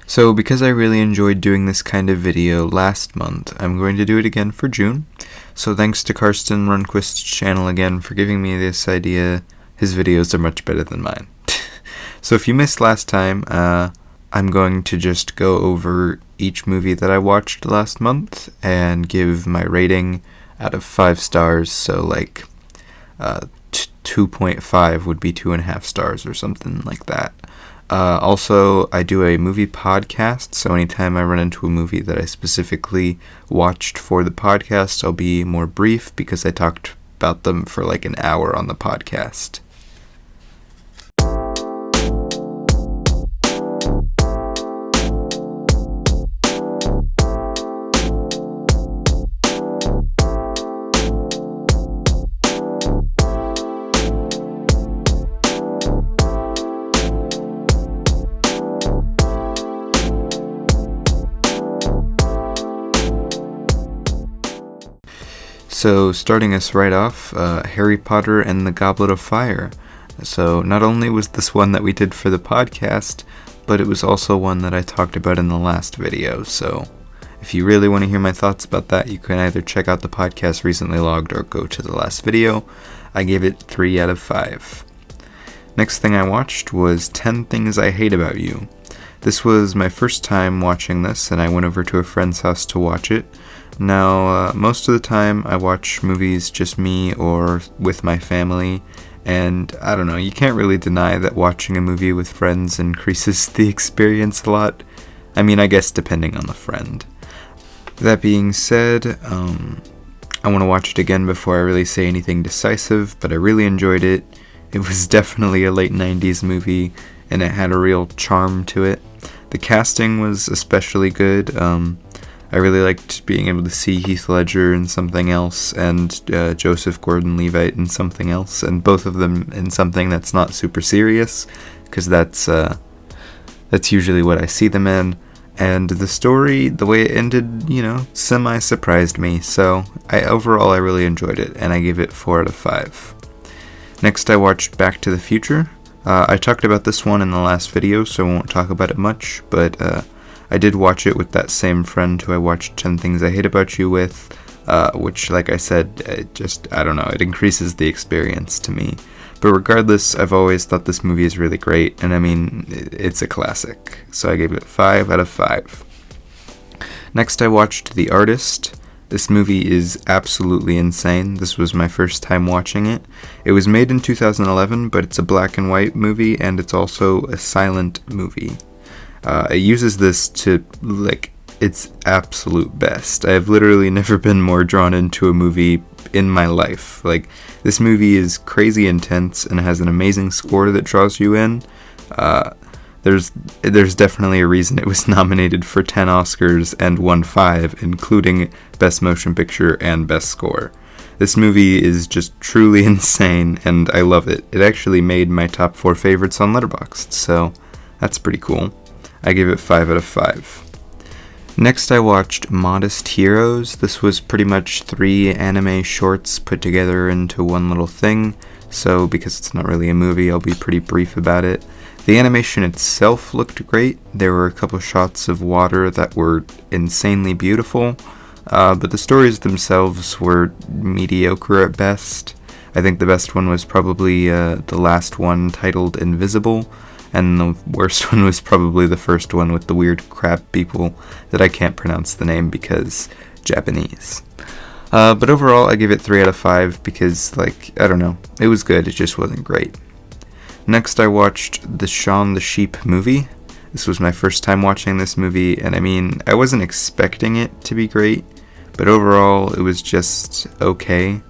So because I really enjoyed doing this kind of video last month, I'm going to do it again for June. So thanks to Karsten Rundquist's channel again for giving me this idea. His videos are much better than mine. So if you missed last time, I'm going to just go over each movie that I watched last month and give my rating out of 5 stars. So like 2.5 would be 2.5 stars or something like that. Also, I do a movie podcast, so anytime I run into a movie that I specifically watched for the podcast, I'll be more brief because I talked about them for like an hour on the podcast. So, starting us right off, Harry Potter and the Goblet of Fire. So, not only was this one that we did for the podcast, but it was also one that I talked about in the last video. So, if you really want to hear my thoughts about that, you can either check out the podcast recently logged or go to the last video. I gave it 3 out of 5. Next thing I watched was 10 Things I Hate About You. This was my first time watching this, and I went over to a friend's house to watch it. Now, most of the time I watch movies just me or with my family, and I don't know, you can't really deny that watching a movie with friends increases the experience a lot. I mean, I guess depending on the friend. That being said, I want to watch it again before I really say anything decisive, but I really enjoyed it. It was definitely a late 90s movie, and it had a real charm to it. The casting was especially good. I really liked being able to see Heath Ledger in something else and Joseph Gordon-Levitt in something else, and both of them in something that's not super serious, because that's usually what I see them in. And the story, the way it ended, semi-surprised me. So overall, I really enjoyed it, and I gave it 4 out of 5. Next, I watched Back to the Future. I talked about this one in the last video, so I won't talk about it much, but I did watch it with that same friend who I watched 10 Things I Hate About You with, which, like I said, it increases the experience to me. But regardless, I've always thought this movie is really great, and I mean, it's a classic, so I gave it 5 out of 5. Next, I watched The Artist. This movie is absolutely insane. This was my first time watching it. It was made in 2011, but it's a black and white movie, and it's also a silent movie. It uses this to, its absolute best. I have literally never been more drawn into a movie in my life. This movie is crazy intense and has an amazing score that draws you in. There's definitely a reason it was nominated for 10 Oscars and won 5, including Best Motion Picture and Best Score. This movie is just truly insane, and I love it. It actually made my top 4 favorites on Letterboxd, so that's pretty cool. I gave it 5 out of 5. Next, I watched Modest Heroes. This was pretty much 3 anime shorts put together into one little thing, so because it's not really a movie, I'll be pretty brief about it. The animation itself looked great. There were a couple shots of water that were insanely beautiful, but the stories themselves were mediocre at best. I think the best one was probably the last one titled Invisible, and the worst one was probably the first one with the weird crab people that I can't pronounce the name because Japanese. But overall, I give it 3 out of 5 because, I don't know, it was good, it just wasn't great. Next, I watched the Shaun the Sheep movie. This was my first time watching this movie, and I mean, I wasn't expecting it to be great, but overall, it was just okay.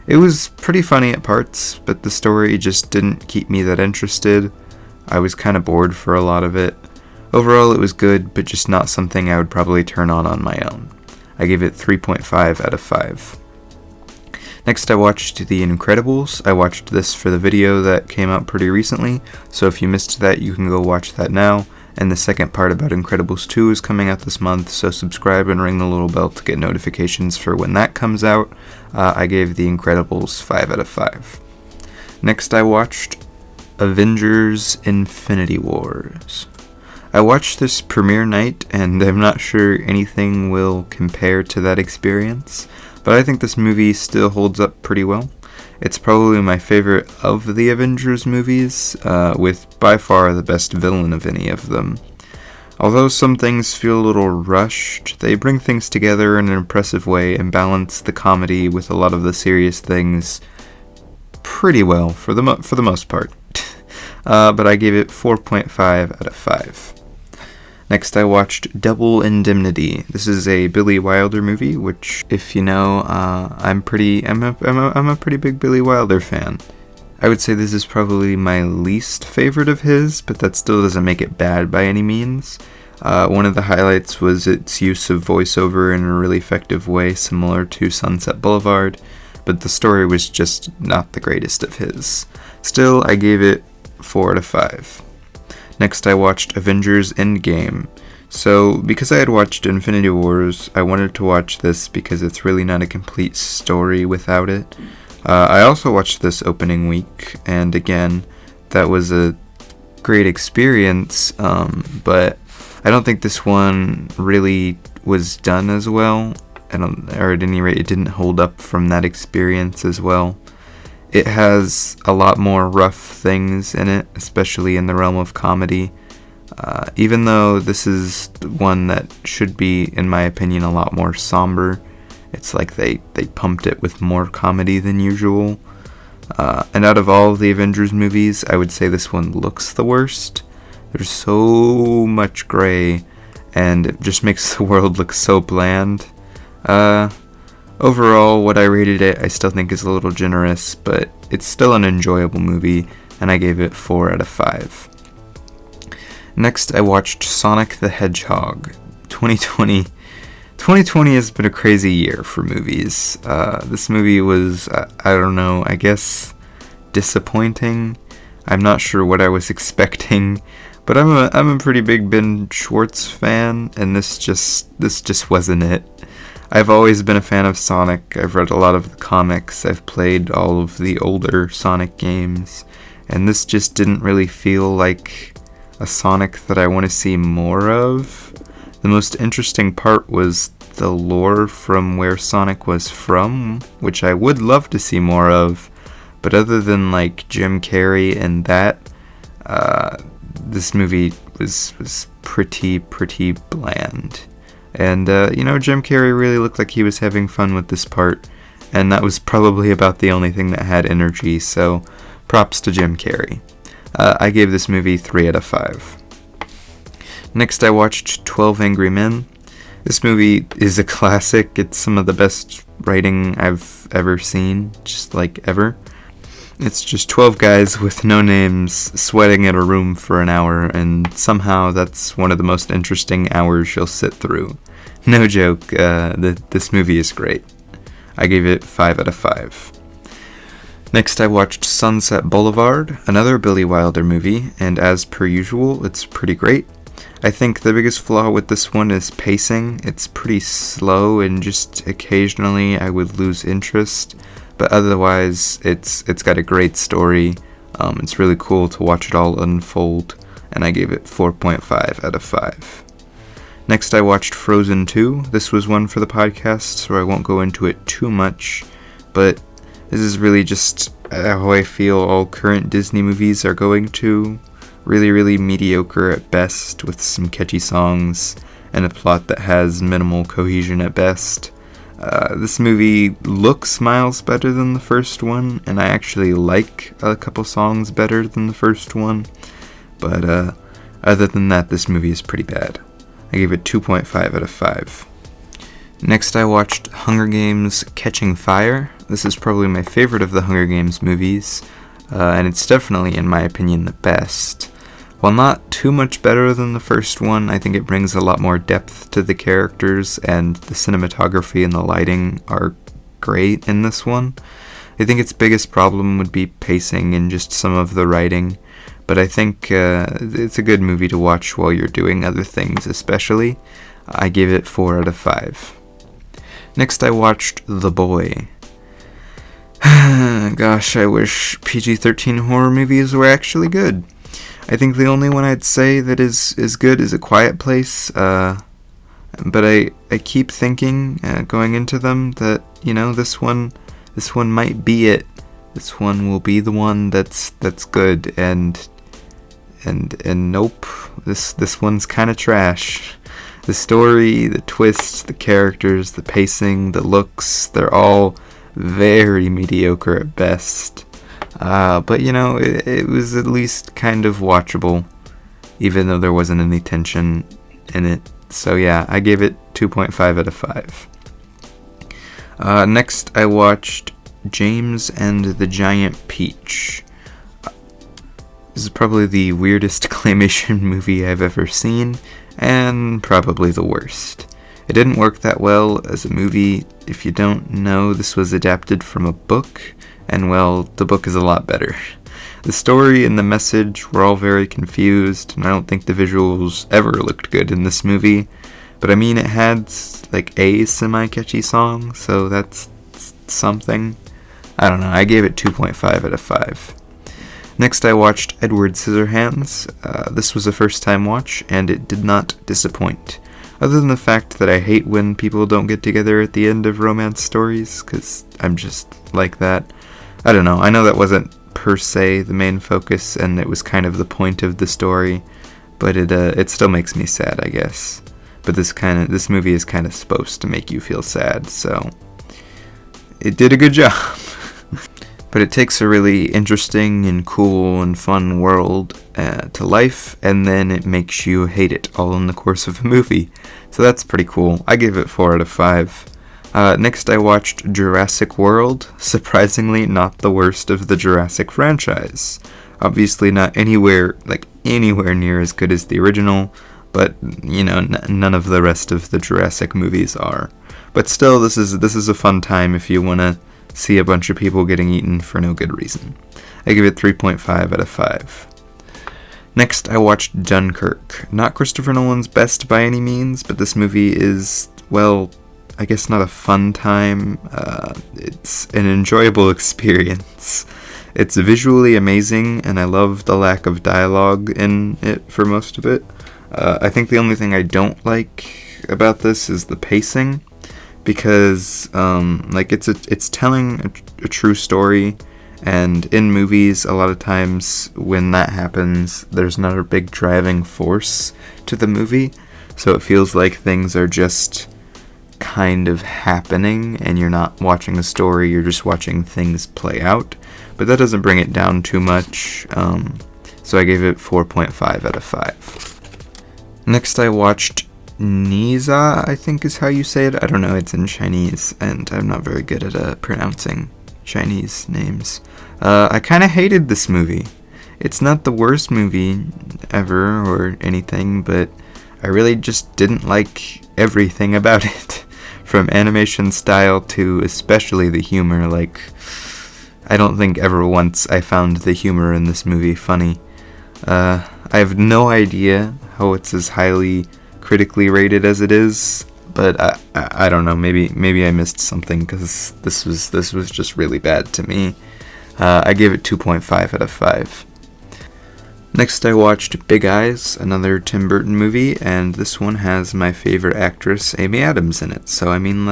It was pretty funny at parts, but the story just didn't keep me that interested. I was kind of bored for a lot of it. Overall, it was good, but just not something I would probably turn on my own. I gave it 3.5 out of 5. Next, I watched The Incredibles. I watched this for the video that came out pretty recently, so if you missed that, you can go watch that now. And the second part about Incredibles 2 is coming out this month, so subscribe and ring the little bell to get notifications for when that comes out. I gave The Incredibles 5 out of 5. Next, I watched Avengers Infinity Wars. I watched this premiere night, and I'm not sure anything will compare to that experience, but I think this movie still holds up pretty well. It's probably my favorite of the Avengers movies, with by far the best villain of any of them. Although some things feel a little rushed, they bring things together in an impressive way and balance the comedy with a lot of the serious things pretty well for the most part. But I gave it 4.5 out of 5. Next, I watched Double Indemnity. This is a Billy Wilder movie, which, if you know, I'm a pretty big Billy Wilder fan. I would say this is probably my least favorite of his, but that still doesn't make it bad by any means. One of the highlights was its use of voiceover in a really effective way, similar to Sunset Boulevard, but the story was just not the greatest of his. Still, I gave it 4 out of 5. Next, I watched Avengers Endgame. So, because I had watched Infinity Wars, I wanted to watch this because it's really not a complete story without it. I also watched this opening week, and again, that was a great experience, but I don't think this one really was done as well, or at any rate, it didn't hold up from that experience as well. It has a lot more rough things in it, especially in the realm of comedy, even though this is one that should be, in my opinion, a lot more somber. It's like they pumped it with more comedy than usual. And out of all of the Avengers movies, I would say this one looks the worst. There's so much gray, and it just makes the world look so bland. Overall, what I rated it, I still think is a little generous, but it's still an enjoyable movie, and I gave it 4 out of 5. Next, I watched Sonic the Hedgehog. 2020 has been a crazy year for movies. This movie was, I don't know, I guess disappointing. I'm not sure what I was expecting, but I'm a pretty big Ben Schwartz fan, and this just wasn't it. I've always been a fan of Sonic. I've read a lot of the comics. I've played all of the older Sonic games, and this just didn't really feel like a Sonic that I want to see more of. The most interesting part was the lore from where Sonic was from, which I would love to see more of, but other than like Jim Carrey and that, this movie was pretty bland. And, Jim Carrey really looked like he was having fun with this part, and that was probably about the only thing that had energy, so props to Jim Carrey. I gave this movie 3 out of 5. Next, I watched 12 Angry Men. This movie is a classic. It's some of the best writing I've ever seen, just like ever. It's just 12 guys with no names sweating in a room for an hour, and somehow that's one of the most interesting hours you'll sit through. No joke, this movie is great. I gave it 5 out of 5. Next, I watched Sunset Boulevard, another Billy Wilder movie, and as per usual, it's pretty great. I think the biggest flaw with this one is pacing. It's pretty slow, and just occasionally I would lose interest, but otherwise it's got a great story. It's really cool to watch it all unfold, and I gave it 4.5 out of 5. Next, I watched Frozen 2. This was one for the podcast, so I won't go into it too much, but this is really just how I feel all current Disney movies are going to. Really mediocre at best, with some catchy songs and a plot that has minimal cohesion at best. This movie looks miles better than the first one, and I actually like a couple songs better than the first one, but other than that, this movie is pretty bad. I gave it 2.5 out of 5. Next, I watched Hunger Games: Catching Fire. This is probably my favorite of the Hunger Games movies, and it's definitely, in my opinion, the best. While not too much better than the first one, I think it brings a lot more depth to the characters, and the cinematography and the lighting are great in this one. I think its biggest problem would be pacing and just some of the writing, but I think it's a good movie to watch while you're doing other things especially. I gave it 4 out of 5. Next, I watched The Boy. Gosh, I wish PG-13 horror movies were actually good. I think the only one I'd say that is good is A Quiet Place. But I keep thinking, going into them, that, this one might be it. This one will be the one that's good, and nope, this one's kind of trash. The story, the twists, the characters, the pacing, the looks, they're all very mediocre at best. But it was at least kind of watchable, even though there wasn't any tension in it. So yeah, I gave it 2.5 out of 5. Next, I watched James and the Giant Peach. This is probably the weirdest claymation movie I've ever seen, and probably the worst. It didn't work that well as a movie. If you don't know, this was adapted from a book, and well, the book is a lot better. The story and the message were all very confused, and I don't think the visuals ever looked good in this movie. But I mean, it had like a semi-catchy song, so that's something. I don't know, I gave it 2.5 out of 5. Next, I watched Edward Scissorhands. This was a first-time watch, and it did not disappoint. Other than the fact that I hate when people don't get together at the end of romance stories, because I'm just like that. I don't know, I know that wasn't per se the main focus, and it was kind of the point of the story, but it still makes me sad, I guess. But this movie is kind of supposed to make you feel sad, so it did a good job. But it takes a really interesting and cool and fun world to life, and then it makes you hate it all in the course of a movie. So that's pretty cool. I give it 4 out of 5. Next, I watched Jurassic World. Surprisingly, not the worst of the Jurassic franchise. Obviously, not anywhere near as good as the original, but none of the rest of the Jurassic movies are. But still, this is a fun time if you want to see a bunch of people getting eaten for no good reason. I give it 3.5 out of 5. Next, I watched Dunkirk. Not Christopher Nolan's best by any means, but this movie is, well, I guess not a fun time. It's an enjoyable experience. It's visually amazing, and I love the lack of dialogue in it for most of it. I think the only thing I don't like about this is the pacing, because it's telling a true story, and in movies, a lot of times when that happens, there's not a big driving force to the movie, so it feels like things are just kind of happening, and you're not watching a story, you're just watching things play out. But that doesn't bring it down too much, so I gave it 4.5 out of 5. Next, I watched Niza, I think is how you say it. I don't know, it's in Chinese, and I'm not very good at pronouncing Chinese names. I kind of hated this movie. It's not the worst movie ever or anything, but I really just didn't like everything about it. From animation style to especially the humor. I don't think ever once I found the humor in this movie funny. I have no idea how it's as highly critically rated as it is, but I don't know, maybe I missed something, because this was just really bad to me. I gave it 2.5 out of 5. Next, I watched Big Eyes, another Tim Burton movie, and this one has my favorite actress, Amy Adams, in it. So, I mean,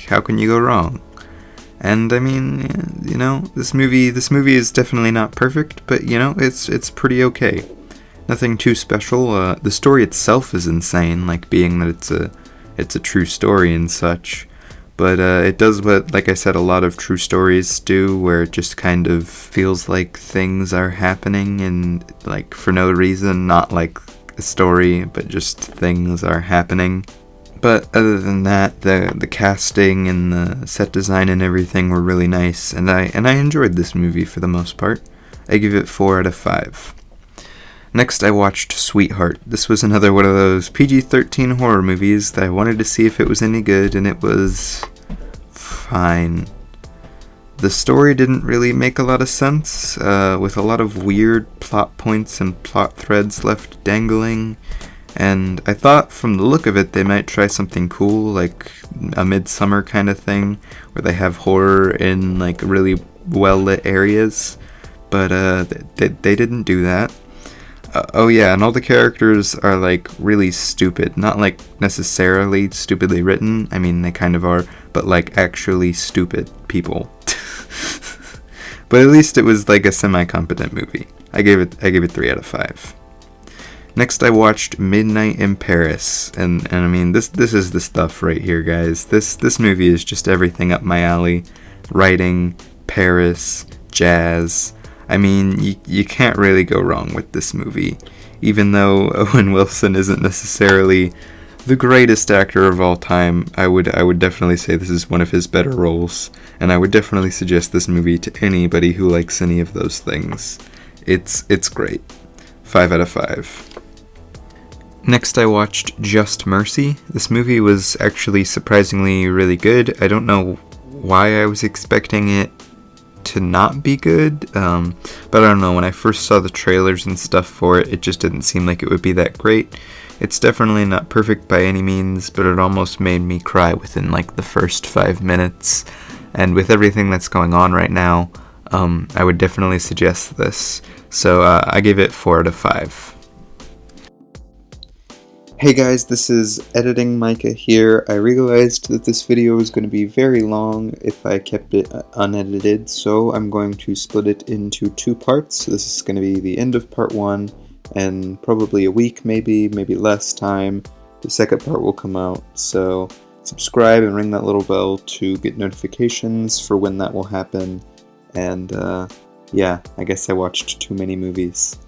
how can you go wrong? And, I mean, this movie is definitely not perfect, but, it's pretty okay. Nothing too special. The story itself is insane, being that it's a true story and such. But it does what, like I said, a lot of true stories do, where it just kind of feels like things are happening and, for no reason, not like a story, but just things are happening. But other than that, the casting and the set design and everything were really nice, and I enjoyed this movie for the most part. I give it 4 out of 5. Next, I watched Sweetheart. This was another one of those PG-13 horror movies that I wanted to see if it was any good, and it was fine. The story didn't really make a lot of sense, with a lot of weird plot points and plot threads left dangling, and I thought from the look of it they might try something cool, like a Midsummer kind of thing, where they have horror in really well-lit areas, but they didn't do that. Oh yeah, and all the characters are like really stupid. Not like necessarily stupidly written. I mean, they kind of are, but like actually stupid people. But at least it was like a semi-competent movie. I gave it 3 out of 5. Next, I watched Midnight in Paris, and I mean this is the stuff right here, guys. This movie is just everything up my alley. Writing, Paris, jazz. I mean, you can't really go wrong with this movie. Even though Owen Wilson isn't necessarily the greatest actor of all time, I would definitely say this is one of his better roles, and I would definitely suggest this movie to anybody who likes any of those things. It's great. 5 out of 5. Next, I watched Just Mercy. This movie was actually surprisingly really good. I don't know why I was expecting it to not be good, but I don't know, when I first saw the trailers and stuff for it, it just didn't seem like it would be that great. It's definitely not perfect by any means, but it almost made me cry within like the first 5 minutes, and with everything that's going on right now, I would definitely suggest this, so I gave it 4 out of 5. Hey guys, this is Editing Micah here. I realized that this video was going to be very long if I kept it unedited, so I'm going to split it into 2 parts. This is going to be the end of part 1, and probably a week, maybe less time, the second part will come out. So subscribe and ring that little bell to get notifications for when that will happen. And yeah, I guess I watched too many movies.